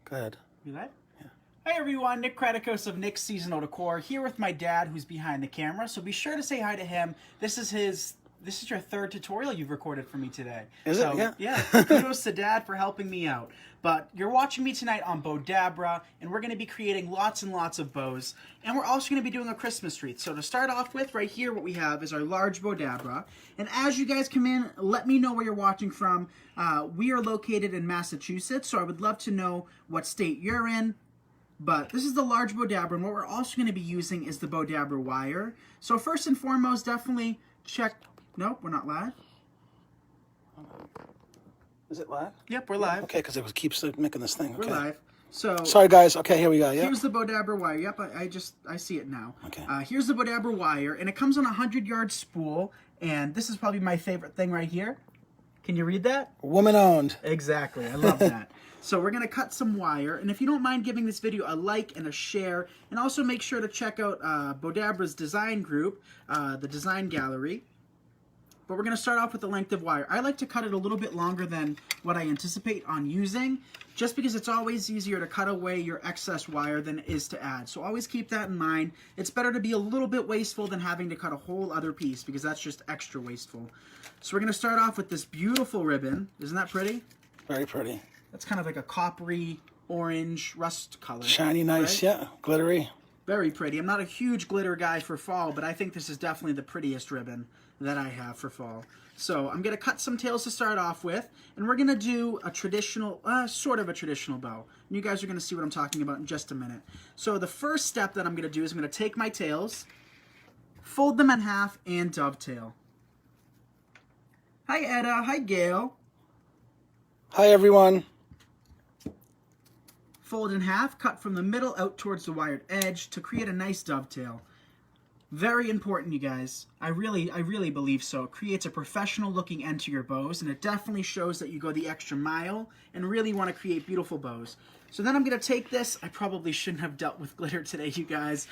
Go ahead. You live? Yeah. Hi everyone, Nick Kratikos of Nick's Seasonal Decor here with my dad who's behind the camera. So be sure to say hi to him. This is your third tutorial you've recorded for me today. Is it? Yeah. Yeah, kudos to Dad for helping me out. But you're watching me tonight on Bowdabra, and we're going to be creating lots and lots of bows. And we're also going to be doing a Christmas wreath. So to start off with, right here, what we have is our large Bowdabra. And as you guys come in, let me know where you're watching from. We are located in Massachusetts, so I would love to know what state you're in. But this is the large Bowdabra, and what we're also going to be using is the Bowdabra wire. So first and foremost, definitely check... Nope, we're not live. Is it live? Yep, we're live. Okay, because it keeps making this thing. Okay. We're live. So sorry, guys. Okay, here we go. Yeah. Here's the Bowdabra wire. Yep, I see it now. Okay. Here's the Bowdabra wire, and it comes on a 100-yard spool. And this is probably my favorite thing right here. Can you read that? Woman owned. Exactly. I love that. So we're going to cut some wire, and if you don't mind giving this video a like and a share, and also make sure to check out Bowdabra's design group, the design gallery. But we're going to start off with the length of wire. I like to cut it a little bit longer than what I anticipate on using, just because it's always easier to cut away your excess wire than it is to add. So always keep that in mind. It's better to be a little bit wasteful than having to cut a whole other piece, because that's just extra wasteful. So we're going to start off with this beautiful ribbon. Isn't that pretty? Very pretty. That's kind of like a coppery, orange, rust color. Shiny, nice, right? Yeah. Glittery. Very pretty. I'm not a huge glitter guy for fall, but I think this is definitely the prettiest ribbon that I have for fall. So I'm going to cut some tails to start off with, and we're going to do a traditional, sort of a traditional bow. And you guys are going to see what I'm talking about in just a minute. So the first step that I'm going to do is I'm going to take my tails, fold them in half, and dovetail. Hi, Etta. Hi, Gail. Hi, everyone. Fold in half, cut from the middle out towards the wired edge to create a nice dovetail. Very important, you guys. I really believe so. It creates a professional looking end to your bows, and it definitely shows that you go the extra mile and really want to create beautiful bows. So then I'm going to take this. I probably shouldn't have dealt with glitter today, you guys.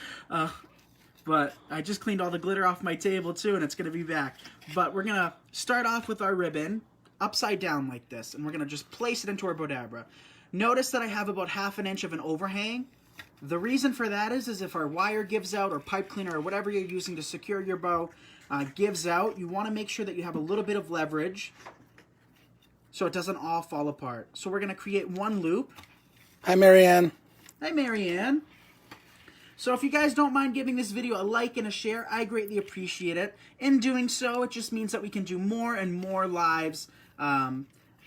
But I just cleaned all the glitter off my table too, and it's going to be back. But we're going to start off with our ribbon upside down like this, and we're going to just place it into our Bowdabra. Notice that I have about ½ an inch of an overhang. The reason for that is if our wire gives out, or pipe cleaner, or whatever you're using to secure your bow gives out, you want to make sure that you have a little bit of leverage so it doesn't all fall apart. So we're going to create one loop. Hi, Marianne. Hi, Marianne. So if you guys don't mind giving this video a like and a share, I greatly appreciate it. In doing so, it just means that we can do more and more lives,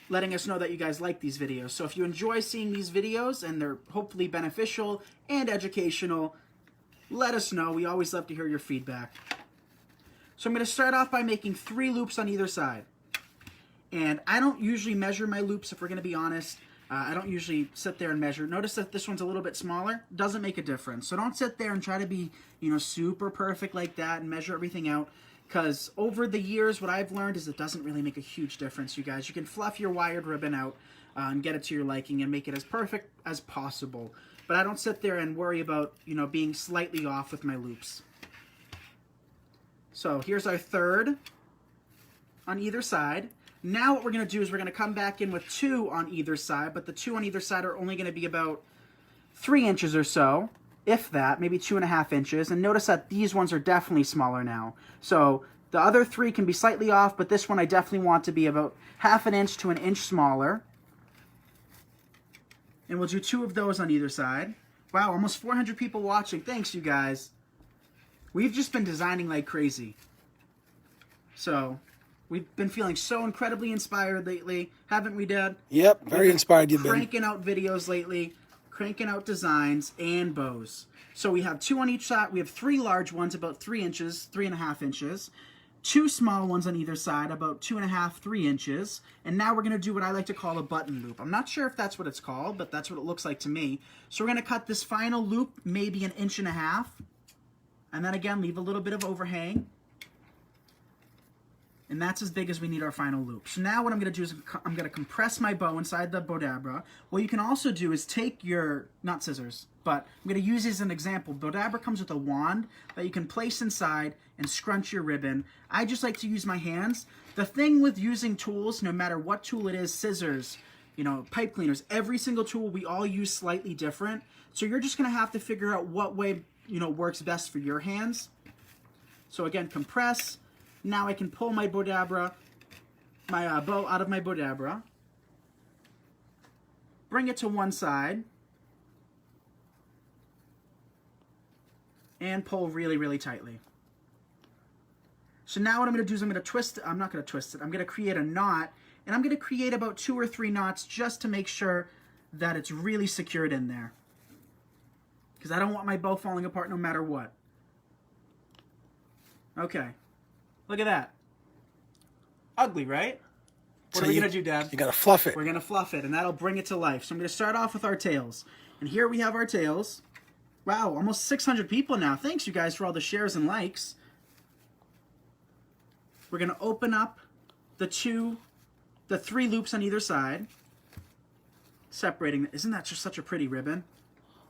letting us know that you guys like these videos. So if you enjoy seeing these videos and they're hopefully beneficial and educational, let us know. We always love to hear your feedback. So I'm going to start off by making 3 loops on either side. And I don't usually measure my loops, if we're going to be honest. I don't usually sit there and measure. Notice that this one's a little bit smaller. Doesn't make a difference. So don't sit there and try to be, super perfect like that and measure everything out. Because over the years, what I've learned is it doesn't really make a huge difference, you guys. You can fluff your wired ribbon out and get it to your liking and make it as perfect as possible. But I don't sit there and worry about, being slightly off with my loops. So here's our third on either side. Now what we're going to do is we're going to come back in with 2 on either side, but the 2 on either side are only going to be about 3 inches or so. If that, maybe 2.5 inches. And notice that these ones are definitely smaller now. So the other 3 can be slightly off, but this one I definitely want to be about ½ an inch to an inch smaller. And we'll do 2 of those on either side. Wow, almost 400 people watching. Thanks, you guys. We've just been designing like crazy. So we've been feeling so incredibly inspired lately, haven't we, Dad? Yep, very inspired you've been. Cranking out videos lately. Cranking out designs and bows. So we have 2 on each side. We have 3 large ones, about 3 inches, 3.5 inches. 2 small ones on either side, about 2.5, 3 inches. And now we're going to do what I like to call a button loop. I'm not sure if that's what it's called, but that's what it looks like to me. So we're going to cut this final loop maybe 1.5 inches. And then again, leave a little bit of overhang. And that's as big as we need our final loop. So now what I'm going to do is I'm going to compress my bow inside the Bowdabra. What you can also do is take your, not scissors, but I'm going to use as an example. Bowdabra comes with a wand that you can place inside and scrunch your ribbon. I just like to use my hands. The thing with using tools, no matter what tool it is, scissors, you know, pipe cleaners. Every single tool we all use slightly different. So you're just going to have to figure out what way, you know, works best for your hands. So again, compress. Now I can pull my Bowdabra, my bow out of my Bowdabra. Bring it to one side. And pull really, really tightly. So now what I'm going to do is I'm going to twist it. I'm not going to twist it. I'm going to create a knot. And I'm going to create about 2 or 3 knots just to make sure that it's really secured in there. Because I don't want my bow falling apart no matter what. Okay. Look at that. Ugly, right? What are we going to do, Dad? You got to fluff it. We're going to fluff it, and that'll bring it to life. So I'm going to start off with our tails. And here we have our tails. Wow, almost 600 people now. Thanks, you guys, for all the shares and likes. We're going to open up the 3 loops on either side. Separating. Isn't that just such a pretty ribbon?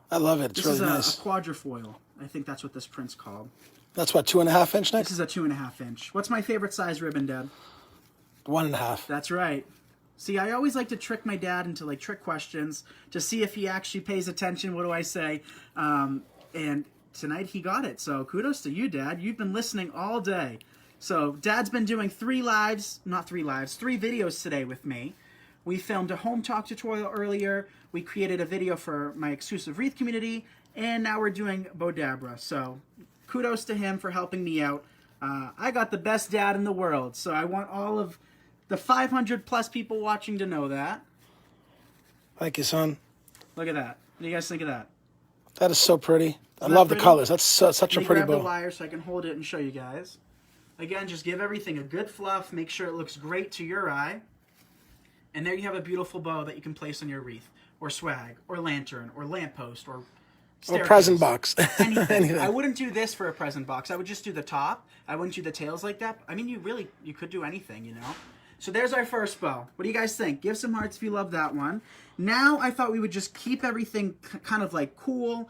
I love it. It's really nice. This is a quadrifoil. I think that's what this print's called. That's what, 2.5 inch next? This is a 2.5 inch. What's my favorite size ribbon, Dad? 1.5. That's right. See, I always like to trick my dad into like trick questions to see if he actually pays attention. What do I say? And tonight he got it. So kudos to you, Dad. You've been listening all day. So Dad's been doing 3 videos today with me. We filmed a home talk tutorial earlier. We created a video for my exclusive Wreath community. And now we're doing Bowdabra. So kudos to him for helping me out. I got the best dad in the world. So I want all of the 500 plus people watching to know that. Thank you, son. Look at that. What do you guys think of that? That is so pretty. I love the colors. That's such a pretty grab the bow. wire so I can hold it and show you guys. Again, just give everything a good fluff. Make sure it looks great to your eye. And there you have a beautiful bow that you can place on your wreath, or swag, or lantern, or lamppost, or staircase. Present box. Anything. I wouldn't do this for a present box. I would just do the top. I wouldn't do the tails like that. I mean, you could do anything, you know. So there's our first bow. What do you guys think? Give some hearts if you love that one. Now I thought we would just keep everything kind of like cool.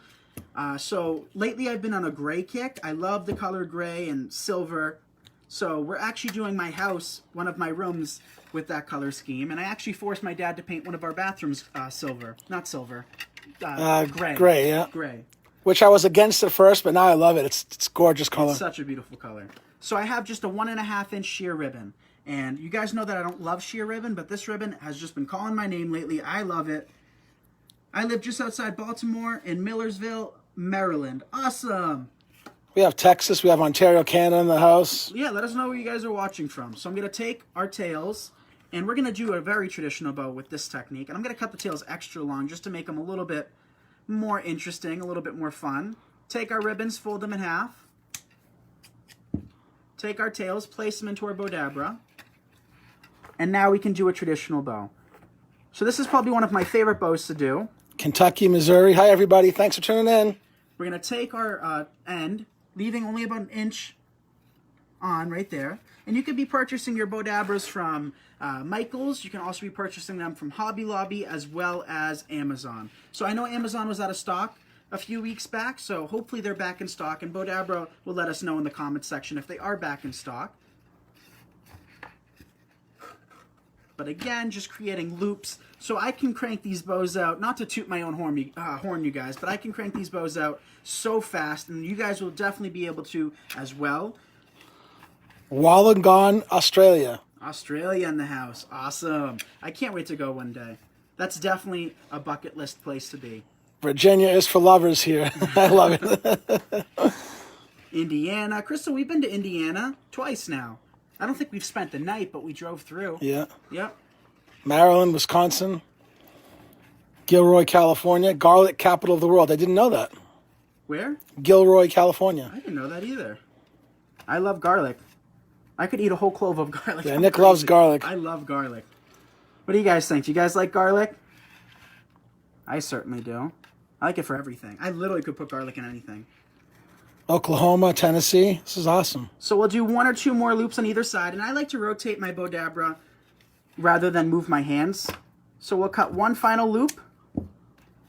So lately I've been on a gray kick. I love the color gray and silver. So we're actually doing my house, one of my rooms, with that color scheme. And I actually forced my dad to paint one of our bathrooms silver. Not silver. Gray. Gray, yeah. Gray. Which I was against at first, but now I love it. It's gorgeous color. It's such a beautiful color. So I have just a 1.5 inch sheer ribbon. And you guys know that I don't love sheer ribbon, but this ribbon has just been calling my name lately. I love it. I live just outside Baltimore in Millersville, Maryland. Awesome. We have Texas. We have Ontario, Canada in the house. Yeah, let us know where you guys are watching from. So I'm going to take our tails, and we're going to do a very traditional bow with this technique. And I'm going to cut the tails extra long just to make them a little bit more interesting, a little bit more fun. Take our ribbons, fold them in half. Take our tails, place them into our Bowdabra. And now we can do a traditional bow. So this is probably one of my favorite bows to do. Kentucky, Missouri. Hi, everybody. Thanks for tuning in. We're going to take our end, leaving only about 1 inch on right there. And you could be purchasing your Bowdabras from Michael's. You can also be purchasing them from Hobby Lobby as well as Amazon. So I know Amazon was out of stock a few weeks back, so hopefully they're back in stock. And Bowdabra will let us know in the comments section if they are back in stock. But again, just creating loops. So I can crank these bows out, not to toot my own horn, you guys, but I can crank these bows out so fast, and you guys will definitely be able to as well. Wollongong, Australia. Australia in the house. Awesome. I can't wait to go one day. That's definitely a bucket list place to be. Virginia is for lovers here. I love it. Indiana. Crystal, we've been to Indiana twice now. I don't think we've spent the night, but we drove through. Yeah. Yep. Maryland, Wisconsin. Gilroy, California. Garlic capital of the world. I didn't know that. Where? Gilroy, California. I didn't know that either. I love garlic. I could eat a whole clove of garlic. Yeah, Nick loves garlic. I love garlic. What do you guys think? Do you guys like garlic? I certainly do. I like it for everything. I literally could put garlic in anything. Oklahoma, Tennessee. This is awesome. So we'll do 1 or 2 more loops on either side, and I like to rotate my Bowdabra rather than move my hands. So we'll cut one final loop,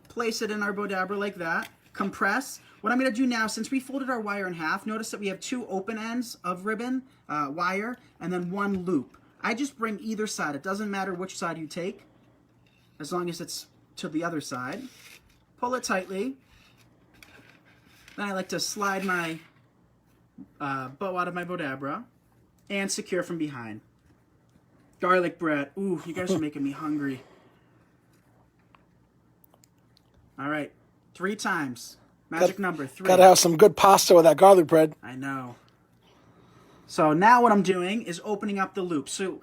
place it in our Bowdabra like that, compress. What I'm going to do now, since we folded our wire in half, notice that we have 2 open ends of ribbon, wire, and then 1 loop. I just bring either side. It doesn't matter which side you take. as long as it's to the other side. Pull it tightly. Then I like to slide my bow out of my Bowdabra and secure from behind. Garlic bread. Ooh, you guys are making me hungry. All right, 3 times. Magic number 3. Gotta have some good pasta with that garlic bread. I know. So now what I'm doing is opening up the loop. So,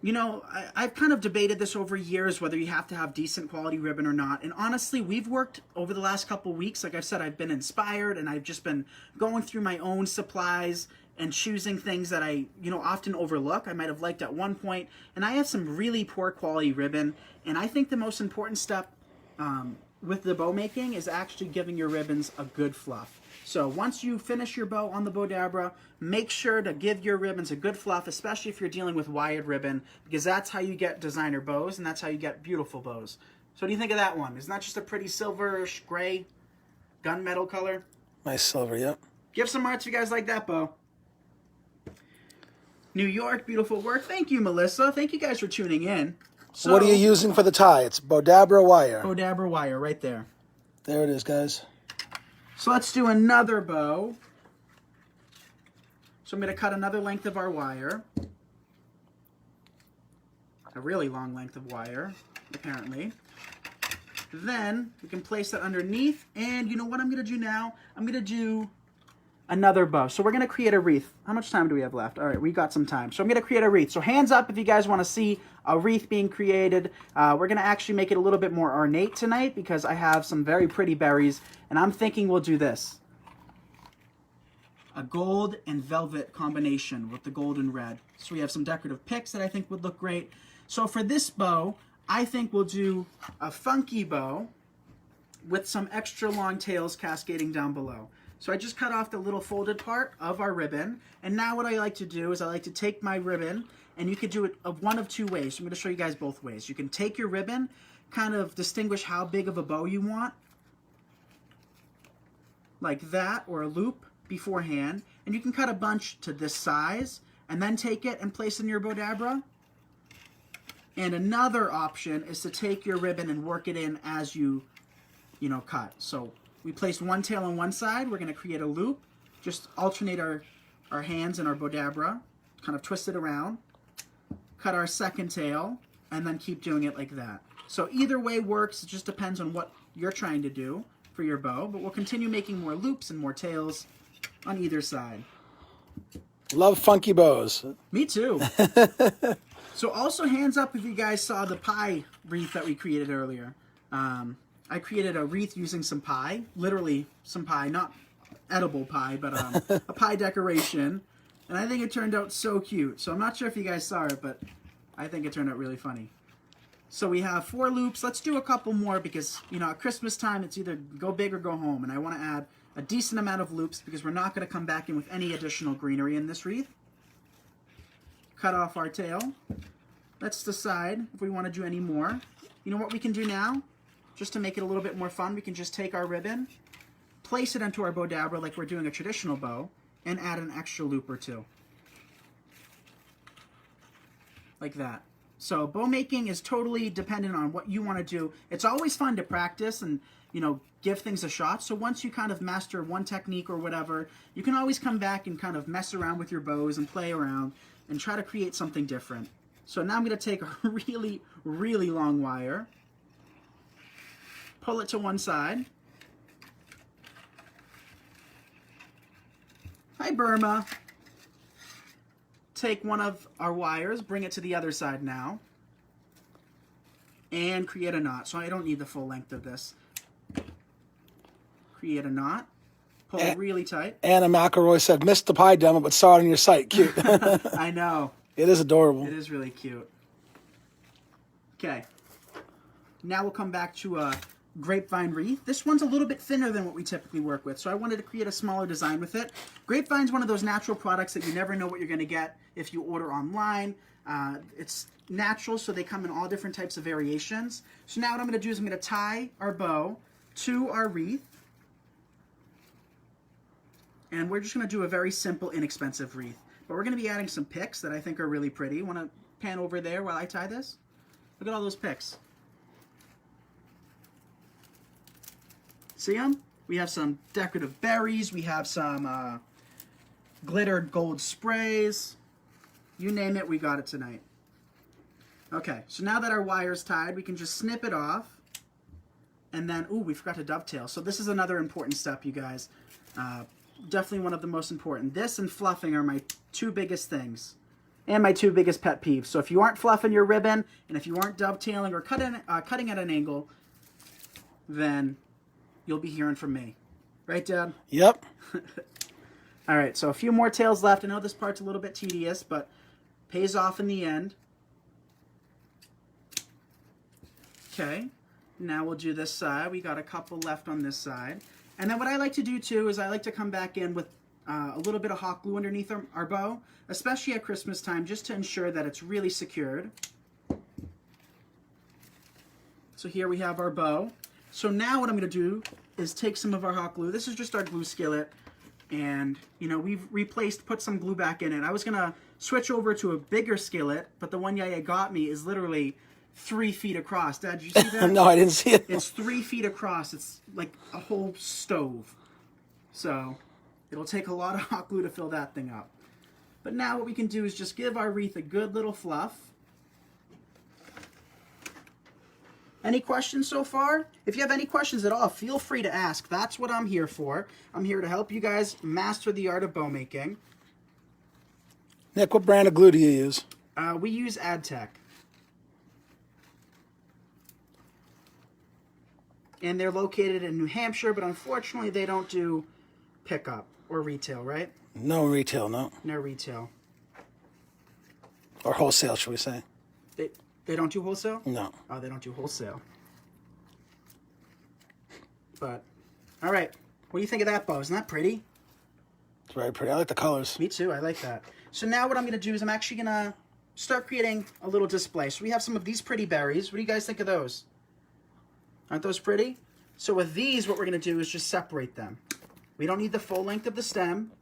you know, I've kind of debated this over years, whether you have to have decent quality ribbon or not. And honestly, we've worked over the last couple weeks. Like I said, I've been inspired and I've just been going through my own supplies and choosing things that I, you know, often overlook. I might have liked at one point. And I have some really poor quality ribbon. And I think the most important step with the bow making is actually giving your ribbons a good fluff. So once you finish your bow on the Bowdabra, make sure to give your ribbons a good fluff, especially if you're dealing with wired ribbon, because that's how you get designer bows and that's how you get beautiful bows. So what do you think of that one? Isn't that just a pretty silverish gray gunmetal color? Nice silver, yep. Give some hearts if you guys like that bow. New York, beautiful work. Thank you, Melissa. Thank you guys for tuning in. So, what are you using for the tie? It's Bowdabra wire. Bowdabra wire right there. There it is, guys. So let's do another bow. So I'm going to cut another length of our wire. A really long length of wire, apparently. Then we can place that underneath. And you know what I'm going to do now? I'm going to do another bow. So we're going to create a wreath. How much time do we have left? All right, we got some time. So I'm going to create a wreath. So hands up if you guys want to see a wreath being created. We're going to actually make it a little bit more ornate tonight because I have some very pretty berries. And I'm thinking we'll do this. A gold and velvet combination with the gold and red. So we have some decorative picks that I think would look great. So for this bow, I think we'll do a funky bow with some extra long tails cascading down below. So I just cut off the little folded part of our ribbon. And now what I like to do is I like to take my ribbon, and you could do it of one of 2 ways. So I'm going to show you guys both ways. You can take your ribbon, kind of distinguish how big of a bow you want, like that, or a loop beforehand. And you can cut a bunch to this size, and then take it and place it in your Bowdabra. And another option is to take your ribbon and work it in as you cut. So we placed one tail on one side. We're going to create a loop. Just alternate our hands and our Bowdabra. Kind of twist it around. Cut our second tail. And then keep doing it like that. So either way works. It just depends on what you're trying to do for your bow. But we'll continue making more loops and more tails on either side. Love funky bows. Me too. So also hands up if you guys saw the pie wreath that we created earlier. I created a wreath using some pie, literally some pie, not edible pie, but a pie decoration. And I think it turned out so cute. So I'm not sure if you guys saw it, but I think it turned out really funny. So we have 4 loops. Let's do a couple more because, you know, at Christmas time, it's either go big or go home. And I want to add a decent amount of loops because we're not going to come back in with any additional greenery in this wreath. Cut off our tail. Let's decide if we want to do any more. You know what we can do now? Just to make it a little bit more fun, we can just take our ribbon, place it into our Bowdabra like we're doing a traditional bow, and add an extra loop or 2. Like that. So bow making is totally dependent on what you want to do. It's always fun to practice and, you know, give things a shot. So once you kind of master one technique or whatever, you can always come back and kind of mess around with your bows and play around and try to create something different. So now I'm going to take a really, really long wire, pull it to one side. Hi, Burma. Take one of our wires, bring it to the other side now, and create a knot. So I don't need the full length of this. Create a knot. Pull it really tight. Anna McElroy said, missed the pie demo, but saw it on your site. Cute. I know. It is adorable. It is really cute. Okay. Now we'll come back to a Grapevine wreath. This one's a little bit thinner than what we typically work with, so I wanted to create a smaller design with it. Grapevine's one of those natural products that you never know what you're going to get if you order online. It's natural, so they come in all different types of variations. So now what I'm going to do is I'm going to tie our bow to our wreath. And we're just going to do a very simple, inexpensive wreath. But we're going to be adding some picks that I think are really pretty. Want to pan over there while I tie this? Look at all those picks. See them? We have some decorative berries. We have some glittered gold sprays. You name it, we got it tonight. Okay, so now that our wire's tied, we can just snip it off. And then, ooh, we forgot to dovetail. So this is another important step, you guys. Definitely one of the most important. This and fluffing are my two biggest things. And my two biggest pet peeves. So if you aren't fluffing your ribbon, and if you aren't dovetailing or cutting at an angle, then you'll be hearing from me. Right, Dad? Yep. All right, so a few more tails left. I know this part's a little bit tedious, but pays off in the end. Okay, now we'll do this side. We got a couple left on this side. And then what I like to do too is I like to come back in with a little bit of hot glue underneath our bow, especially at Christmas time, just to ensure that it's really secured. So here we have our bow. So now what I'm going to do is take some of our hot glue. This is just our glue skillet. And, you know, we've put some glue back in it. I was going to switch over to a bigger skillet, but the one Yaya got me is literally 3 feet across. Dad, did you see that? No, I didn't see it. It's 3 feet across. It's like a whole stove. So it'll take a lot of hot glue to fill that thing up. But now what we can do is just give our wreath a good little fluff. Any questions so far? If you have any questions at all, feel free to ask. That's what I'm here for. I'm here to help you guys master the art of bow making. Nick, what brand of glue do you use? We use AdTech. And they're located in New Hampshire, but unfortunately they don't do pickup or retail, right? No retail, no. No retail. Or wholesale, should we say? They don't do wholesale? No. Oh, they don't do wholesale. But, all right. What do you think of that bow? Isn't that pretty? It's very pretty. I like the colors. Me too. I like that. So now what I'm going to do is I'm actually going to start creating a little display. So we have some of these pretty berries. What do you guys think of those? Aren't those pretty? So with these, what we're going to do is just separate them. We don't need the full length of the stem.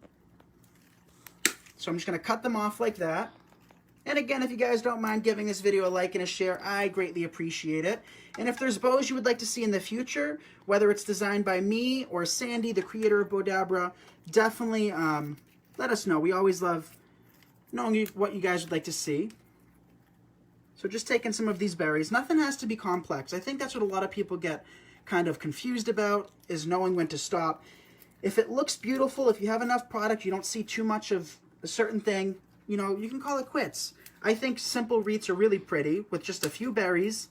So I'm just going to cut them off like that. And again, if you guys don't mind giving this video a like and a share, I greatly appreciate it. And if there's bows you would like to see in the future, whether it's designed by me or Sandy, the creator of Bowdabra, definitely let us know. We always love knowing what you guys would like to see. So just taking some of these berries. Nothing has to be complex. I think that's what a lot of people get kind of confused about, is knowing when to stop. If it looks beautiful, if you have enough product, you don't see too much of a certain thing, you know, you can call it quits. I think simple wreaths are really pretty with just a few berries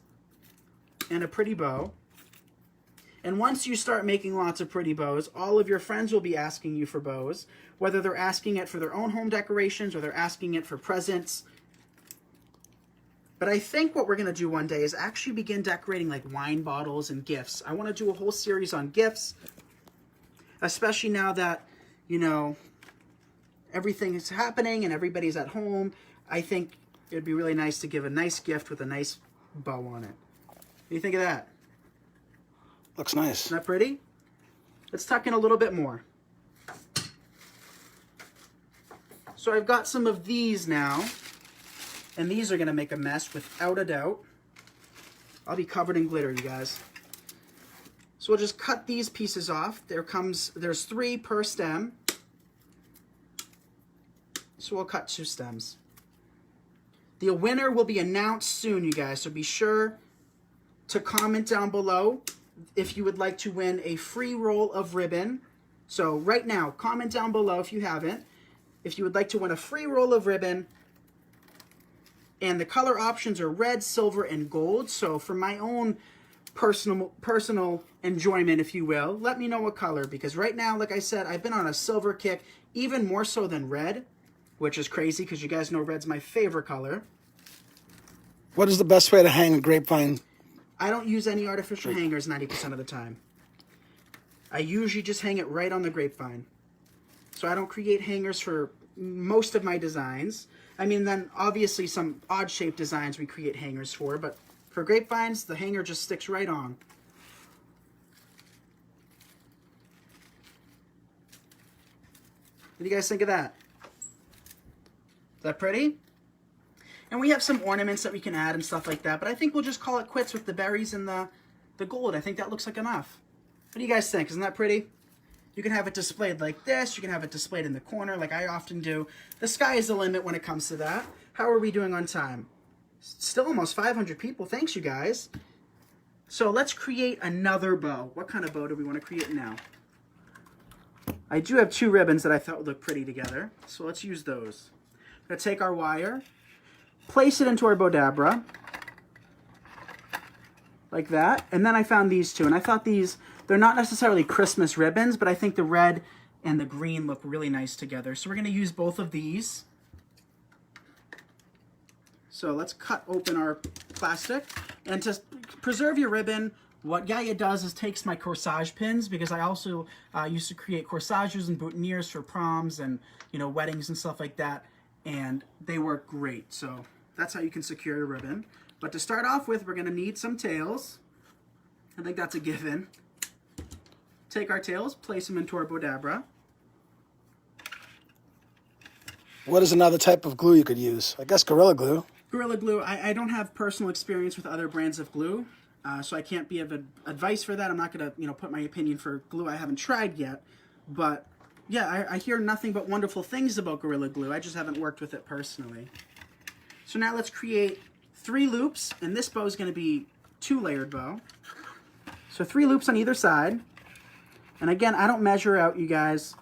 and a pretty bow. And once you start making lots of pretty bows, all of your friends will be asking you for bows, whether they're asking it for their own home decorations or they're asking it for presents. But I think what we're going to do one day is actually begin decorating like wine bottles and gifts. I want to do a whole series on gifts, especially now that, you know, everything is happening and everybody's at home. I think it'd be really nice to give a nice gift with a nice bow on it. What do you think of that? Looks nice. Isn't that pretty? Let's tuck in a little bit more. So I've got some of these now, and these are going to make a mess without a doubt. I'll be covered in glitter, you guys. So we'll just cut these pieces off. There's 3 per stem. So we'll cut 2 stems. The winner will be announced soon, you guys, so be sure to comment down below if you would like to win a free roll of ribbon. So right now, comment down below if you haven't, if you would like to win a free roll of ribbon. And the color options are red, silver, and gold. So for my own personal enjoyment, if you will, let me know what color, because right now, like I said, I've been on a silver kick, even more so than red, which is crazy because you guys know red's my favorite color. What is the best way to hang a grapevine? I don't use any artificial hangers 90% of the time. I usually just hang it right on the grapevine. So I don't create hangers for most of my designs. I mean, then obviously some odd shaped designs we create hangers for, but for grapevines, the hanger just sticks right on. What do you guys think of that? Is that pretty? And we have some ornaments that we can add and stuff like that, but I think we'll just call it quits with the berries and the gold. I think that looks like enough. What do you guys think? Isn't that pretty? You can have it displayed like this. You can have it displayed in the corner like I often do. The sky is the limit when it comes to that. How are we doing on time? Still almost 500 people. Thanks, you guys. So let's create another bow. What kind of bow do we want to create now? I do have 2 ribbons that I thought would look pretty together. So let's use those. I'm going to take our wire, place it into our Bowdabra, like that. And then I found these 2. And I thought these, they're not necessarily Christmas ribbons, but I think the red and the green look really nice together. So we're going to use both of these. So let's cut open our plastic. And to preserve your ribbon, what Yaya does is takes my corsage pins, because I also used to create corsages and boutonnieres for proms and, you know, weddings and stuff like that. And they work great. So that's how you can secure your ribbon. But to start off with, we're going to need some tails. I think that's a given. Take our tails, place them into our Bowdabra. What is another type of glue you could use? I guess Gorilla Glue. Gorilla Glue, I don't have personal experience with other brands of glue, so I can't be of advice for that. I'm not going to, you know, put my opinion for glue I haven't tried yet. But yeah, I hear nothing but wonderful things about Gorilla Glue. I just haven't worked with it personally. So now let's create 3 loops, and this bow is going to be 2-layered bow. So 3 loops on either side. And again, I don't measure out, you guys.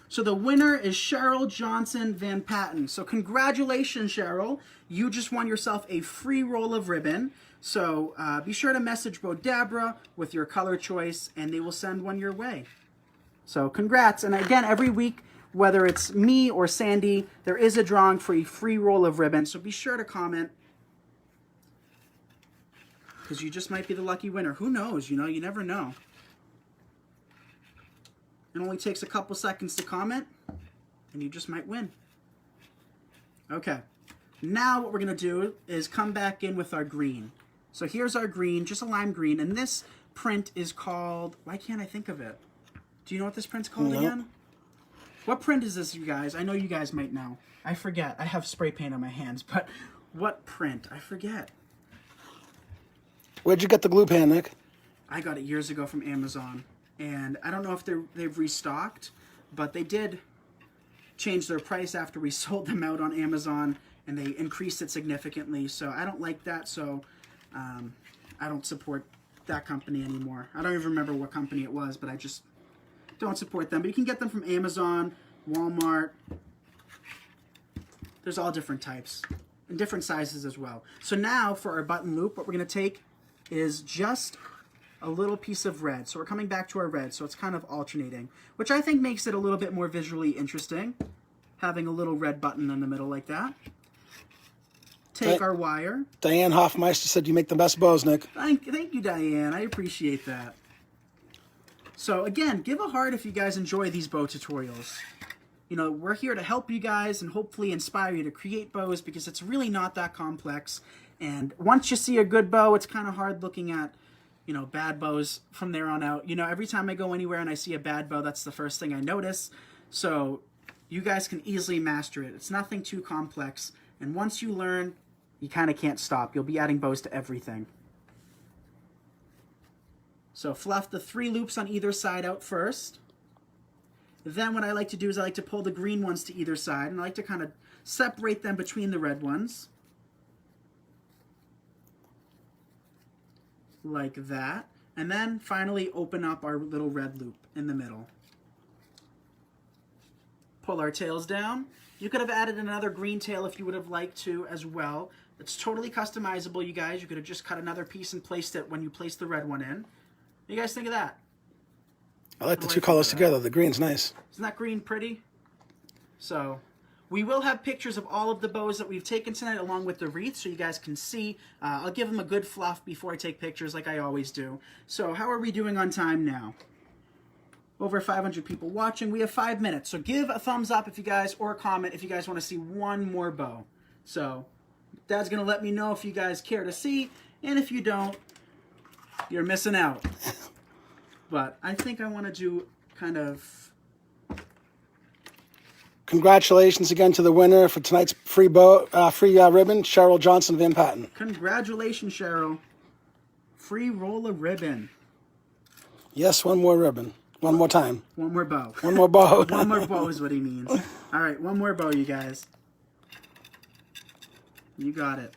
So the winner is Cheryl Johnson Van Patten. So congratulations, Cheryl. You just won yourself a free roll of ribbon. So be sure to message Bowdabra with your color choice, and they will send one your way. So congrats. And again, every week, whether it's me or Sandy, there is a drawing for a free roll of ribbon. So be sure to comment, because you just might be the lucky winner. Who knows? You know, you never know. It only takes a couple seconds to comment, and you just might win. Okay, now what we're going to do is come back in with our green. So here's our green, just a lime green, and this print is called, why can't I think of it? Do you know what this print's called again? What print is this, you guys? I know you guys might know. I forget. I have spray paint on my hands, but what print? I forget. Where'd you get the glue pan, Nick? I got it years ago from Amazon. And I don't know if they've restocked, but they did change their price after we sold them out on Amazon, and they increased it significantly. So I don't like that, so I don't support that company anymore. I don't even remember what company it was, but I just don't support them. But you can get them from Amazon, Walmart. There's all different types and different sizes as well. So now for our button loop, what we're going to take is just a little piece of red. So we're coming back to our red, so it's kind of alternating, which I think makes it a little bit more visually interesting, having a little red button in the middle like that. Take our wire. Diane Hoffmeister said you make the best bows, Nick. Thank you, Diane. I appreciate that. So again, give a heart if you guys enjoy these bow tutorials. You know, we're here to help you guys and hopefully inspire you to create bows, because it's really not that complex. And once you see a good bow, it's kind of hard looking at, you know, bad bows from there on out. You know, every time I go anywhere and I see a bad bow, that's the first thing I notice. So you guys can easily master it. It's nothing too complex. And once you learn, you kind of can't stop. You'll be adding bows to everything. So fluff the 3 loops on either side out first. Then what I like to do is I like to pull the green ones to either side, and I like to kind of separate them between the red ones. Like that. And then finally open up our little red loop in the middle. Pull our tails down. You could have added another green tail if you would have liked to as well. It's totally customizable, you guys. You could have just cut another piece and placed it when you placed the red one in. What do you guys think of that? I like the 2 colors together. The green's nice. Isn't that green pretty? So we will have pictures of all of the bows that we've taken tonight along with the wreath, so you guys can see. I'll give them a good fluff before I take pictures like I always do. So how are we doing on time now? Over 500 people watching. We have 5 minutes. So give a thumbs up if you guys, or a comment if you guys want to see one more bow. So Dad's going to let me know if you guys care to see, and if you don't, you're missing out. But I think I want to do kind of... Congratulations again to the winner for tonight's free ribbon, Cheryl Johnson Van Patten. Congratulations, Cheryl. Free roll of ribbon. Yes, one more ribbon. One more time. One more bow. One more bow. One more bow is what he means. All right, one more bow, you guys. You got it.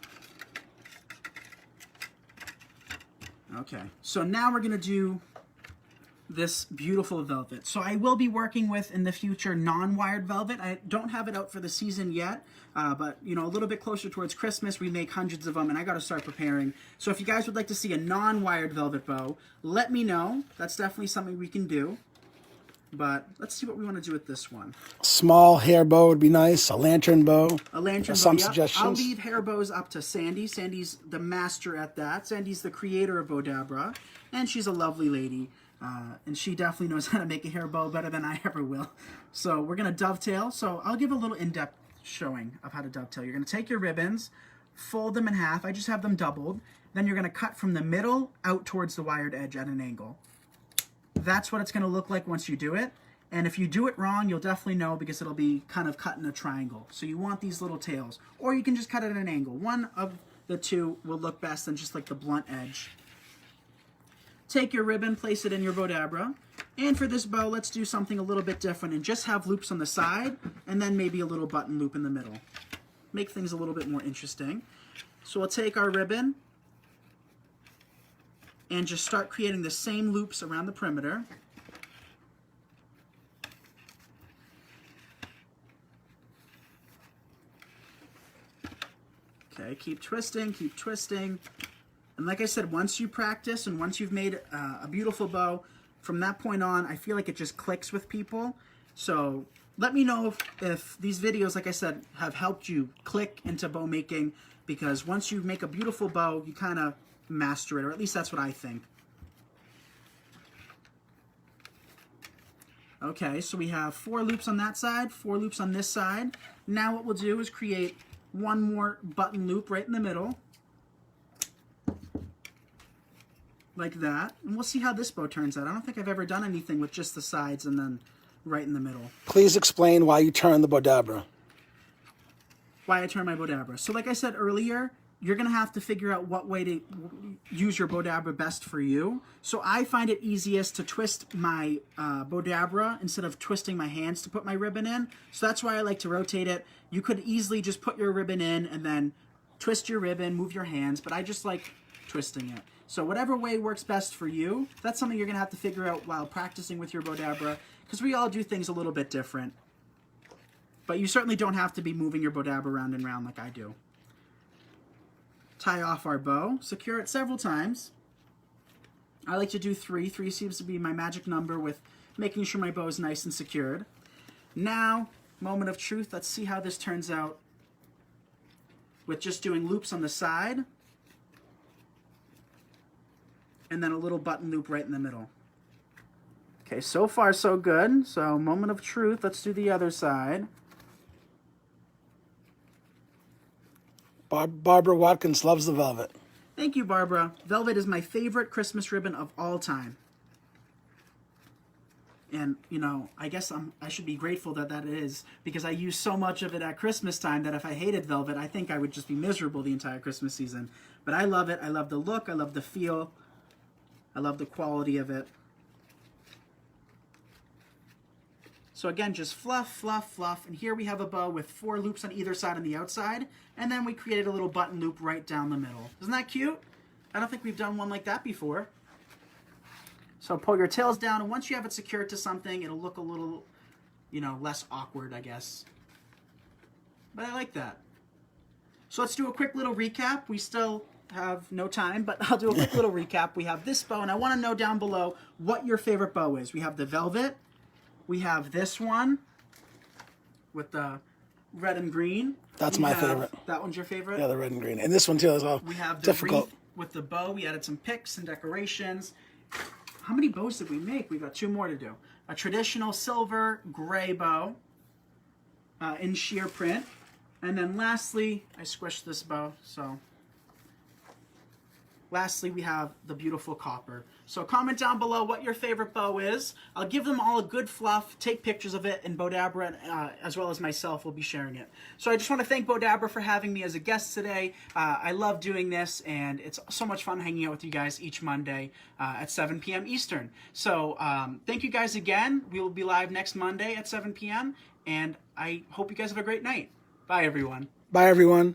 Okay, so now we're going to do this beautiful velvet. So I will be working with, in the future, non-wired velvet. I don't have it out for the season yet, but, you know, a little bit closer towards Christmas, we make hundreds of them, and I got to start preparing. So if you guys would like to see a non-wired velvet bow, let me know. That's definitely something we can do. But let's see what we want to do with this one. Small hair bow would be nice. A lantern bow. A lantern bow, Some yep. suggestions. I'll leave hair bows up to Sandy. Sandy's the master at that. Sandy's the creator of Bowdabra, and she's a lovely lady. And she definitely knows how to make a hair bow better than I ever will. So we're going to dovetail. So I'll give a little in-depth showing of how to dovetail. You're going to take your ribbons, fold them in half. I just have them doubled. Then you're going to cut from the middle out towards the wired edge at an angle. That's what it's going to look like once you do it. And if you do it wrong, you'll definitely know because it'll be kind of cut in a triangle. So you want these little tails. Or you can just cut it at an angle. One of the two will look best than just like the blunt edge. Take your ribbon, place it in your Bowdabra. And for this bow, let's do something a little bit different and just have loops on the side and then maybe a little button loop in the middle. Make things a little bit more interesting. So we'll take our ribbon and just start creating the same loops around the perimeter. Okay, keep twisting, keep twisting. And like I said, once you practice and once you've made a beautiful bow, from that point on, I feel like it just clicks with people. So let me know if these videos, like I said, have helped you click into bow making, because once you make a beautiful bow, you kind of master it, or at least that's what I think. Okay, so we have 4 loops on that side, 4 loops on this side. Now what we'll do is create one more button loop right in the middle. Like that. And we'll see how this bow turns out. I don't think I've ever done anything with just the sides and then right in the middle. Please explain why you turn the Bowdabra. Why I turn my Bowdabra. So like I said earlier, you're going to have to figure out what way to use your Bowdabra best for you. So I find it easiest to twist my Bowdabra instead of twisting my hands to put my ribbon in. So that's why I like to rotate it. You could easily just put your ribbon in and then twist your ribbon, move your hands, but I just like twisting it. So whatever way works best for you, that's something you're going to have to figure out while practicing with your Bowdabra, because we all do things a little bit different. But you certainly don't have to be moving your Bowdabra round and round like I do. Tie off our bow, secure it several times. I like to do 3. 3 seems to be my magic number with making sure my bow is nice and secured. Now, moment of truth. Let's see how this turns out with just doing loops on the side and then a little button loop right in the middle. Okay, so far so good. So moment of truth. Let's do the other side. Barbara Watkins loves the velvet. Thank you, Barbara. Velvet is my favorite Christmas ribbon of all time. And, you know, I guess I should be grateful that that is, because I use so much of it at Christmas time that if I hated velvet, I think I would just be miserable the entire Christmas season. But I love it. I love the look. I love the feel. I love the quality of it. So again, just fluff, fluff, fluff. And here we have a bow with 4 loops on either side on the outside. And then we created a little button loop right down the middle. Isn't that cute? I don't think we've done one like that before. So pull your tails down, and once you have it secured to something, it'll look a little, you know, less awkward, I guess. But I like that. So let's do a quick little recap. We still have no time, but I'll do a quick little recap. We have this bow, and I want to know down below what your favorite bow is. We have the velvet. We have this one with the red and green. That's my favorite. That one's your favorite? Yeah, the red and green. And this one too as well. We have the difficult. wreath with the bow. We added some picks and decorations. How many bows did we make? We've got 2 more to do. A traditional silver gray bow in sheer print. And then lastly, I squished this bow, so lastly, we have the beautiful copper. So comment down below what your favorite bow is. I'll give them all a good fluff, take pictures of it, and Bowdabra, as well as myself, will be sharing it. So I just want to thank Bowdabra for having me as a guest today. I love doing this, and it's so much fun hanging out with you guys each Monday at 7 p.m. Eastern. So thank you guys again. We will be live next Monday at 7 p.m., and I hope you guys have a great night. Bye, everyone. Bye, everyone.